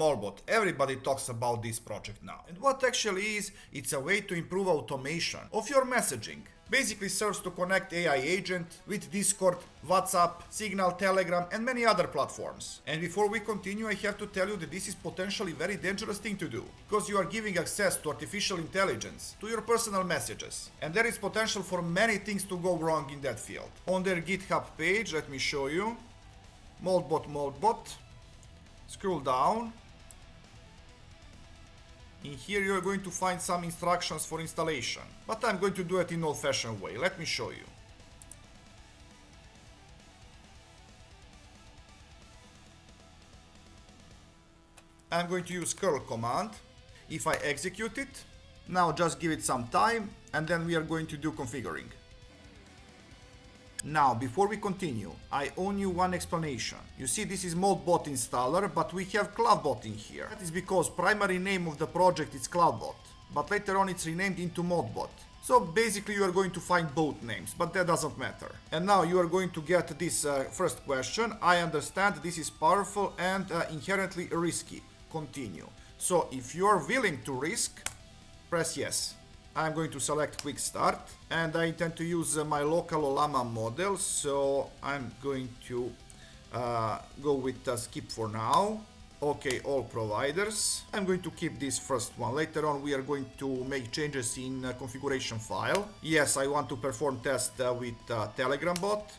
Moltbot. Everybody talks about this project now. And what actually is, it's a way to improve automation of your messaging. Basically serves to connect AI agent with Discord, WhatsApp, Signal, Telegram and many other platforms. And before we continue, I have to tell you that this is potentially very dangerous thing to do, because you are giving access to artificial intelligence to your personal messages. And there is potential for many things to go wrong in that field. On their GitHub page, let me show you, Moltbot. Scroll down. In here you are going to find some instructions for installation, but I'm going to do it in old-fashioned way. Let me show you. I'm going to use curl command. If I execute it, now just give it some time and then we are going to do configuring. Now, before we continue, I owe you one explanation. You see, this is Moltbot installer, but we have Crawdbot in here. That is because primary name of the project is Crawdbot, but later on it's renamed into Moltbot. So basically you are going to find both names, but that doesn't matter. And now you are going to get this first question. I understand this is powerful and inherently risky. Continue. So if you are willing to risk, press yes. I'm going to select quick start and I intend to use my local Olama model, so I'm going to go with skip for now. Okay, all providers. I'm going to keep this first one. Later on we are going to make changes in configuration file. Yes, I want to perform test with Telegram bot.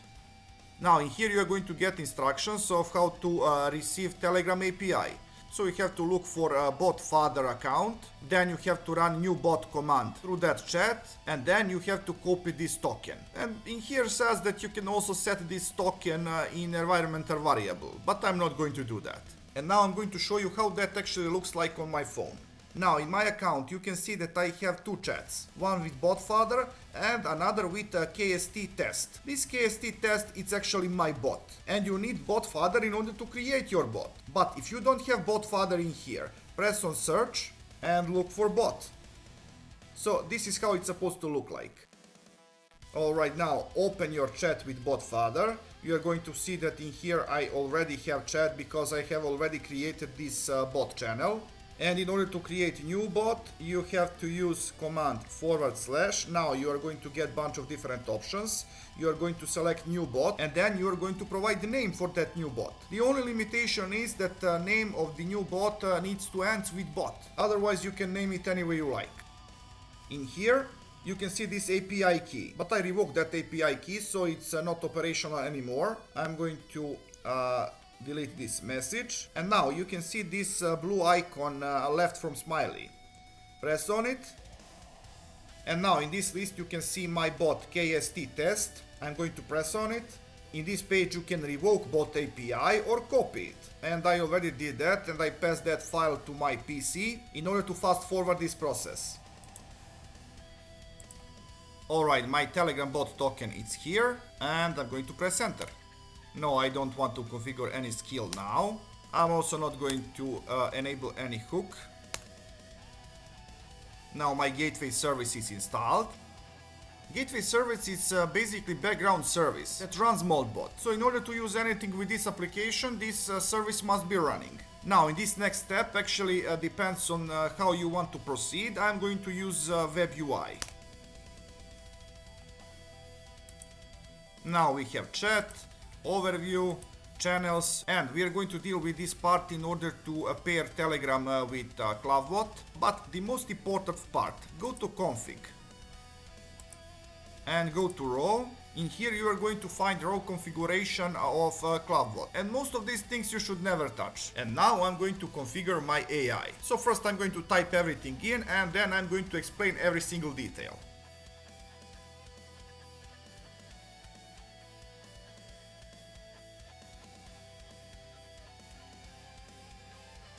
Now in here you are going to get instructions of how to receive Telegram API. So you have to look for a bot father account, then you have to run new bot command through that chat, and then you have to copy this token. And in here says that you can also set this token in environmental variable, but I'm not going to do that. And now I'm going to show you how that actually looks like on my phone. Now in my account you can see that I have two chats, one with botfather and another with a KST test. This KST test is actually my bot, and you need botfather in order to create your bot. But if you don't have botfather in here, press on search and look for bot. So this is how it's supposed to look like. Alright, now open your chat with botfather. You are going to see that in here I already have chat because I have already created this bot channel. And in order to create new bot, you have to use command /. Now you are going to get bunch of different options. You are going to select new bot and then you are going to provide the name for that new bot. The only limitation is that the name of the new bot needs to end with bot. Otherwise you can name it any way you like. In here you can see this API key, but I revoked that API key, so it's not operational anymore. I'm going to delete this message, and now you can see this blue icon left from smiley. Press on it, and now in this list you can see my bot KST test. I'm going to press on it. In this page you can revoke bot API or copy it, and I already did that, and I passed that file to my PC in order to fast forward this process. Alright, my Telegram bot token is here, and I'm going to press enter. No, I don't want to configure any skill now. I'm also not going to enable any hook. Now my gateway service is installed. Gateway service is basically background service that runs Moltbot. So in order to use anything with this application, this service must be running. Now in this next step actually depends on how you want to proceed. I'm going to use web UI. Now we have chat, overview, channels, and we are going to deal with this part in order to pair Telegram with Crawdbot. But the most important part, go to config and go to raw. In here you are going to find raw configuration of Crawdbot, and most of these things you should never touch. And now I'm going to configure my AI. So first I'm going to type everything in, and then I'm going to explain every single detail.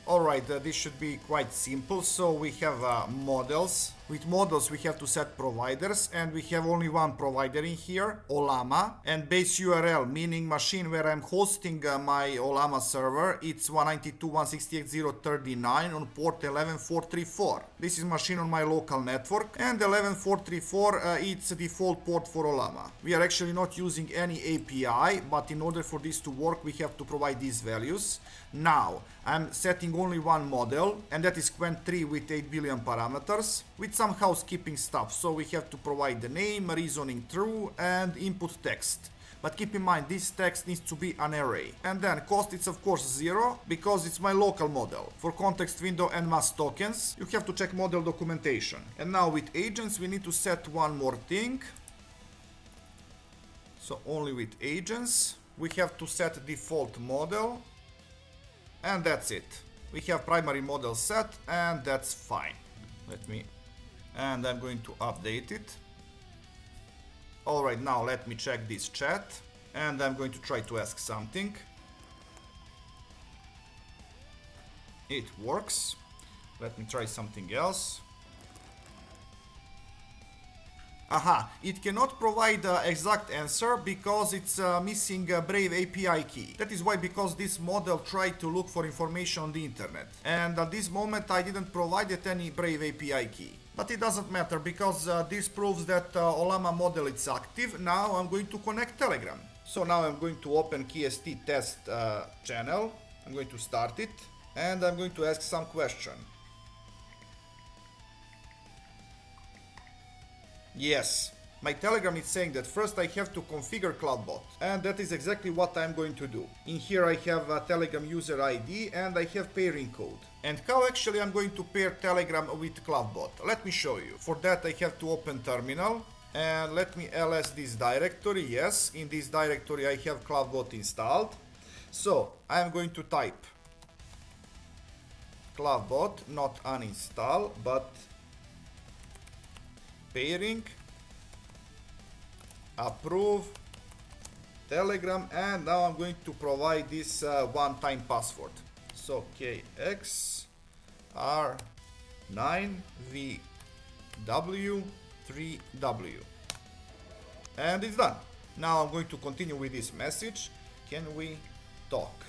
Alright, this should be quite simple. So we have models, With models we have to set providers, and we have only one provider in here, Olama, and base URL, meaning machine where I'm hosting my Olama server, it's 192.168.0.39 on port 11434. This is machine on my local network, and 11434 it's the default port for Olama. We are actually not using any API, but in order for this to work we have to provide these values. Now I'm setting only one model, and that is Qwen3 with 8 billion parameters, with some housekeeping stuff. So we have to provide the name, reasoning true, and input text. But keep in mind, this text needs to be an array. And then cost, it's of course 0, because it's my local model. For context window and mass tokens, you have to check model documentation. And now with agents we need to set one more thing. So only with agents we have to set default model, and that's it. We have primary model set, and that's fine. And I'm going to update it. Alright, now let me check this chat, and I'm going to try to ask something. It works. Let me try something else. Aha, it cannot provide the exact answer because it's missing a Brave API key. That is why, because this model tried to look for information on the internet. And at this moment I didn't provide it any Brave API key. But it doesn't matter, because this proves that Olama model is active. Now I'm going to connect Telegram. So now I'm going to open KST test channel. I'm going to start it, and I'm going to ask some question. Yes, my Telegram is saying that first I have to configure Crawdbot, and that is exactly what I'm going to do. In here I have a Telegram user ID, and I have pairing code. And how actually I'm going to pair Telegram with Crawdbot? Let me show you. For that I have to open terminal, and let me ls this directory. Yes, in this directory I have Crawdbot installed. So I'm going to type Crawdbot, not uninstall, but pairing, approve, Telegram, and now I'm going to provide this one-time password. So KXR9VW3W, and it's done. Now I'm going to continue with this message. Can we talk?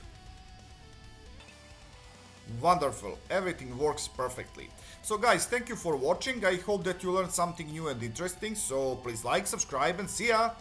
Wonderful, everything works perfectly. So guys, thank you for watching. I hope that you learned something new and interesting. So please like, subscribe, and see ya!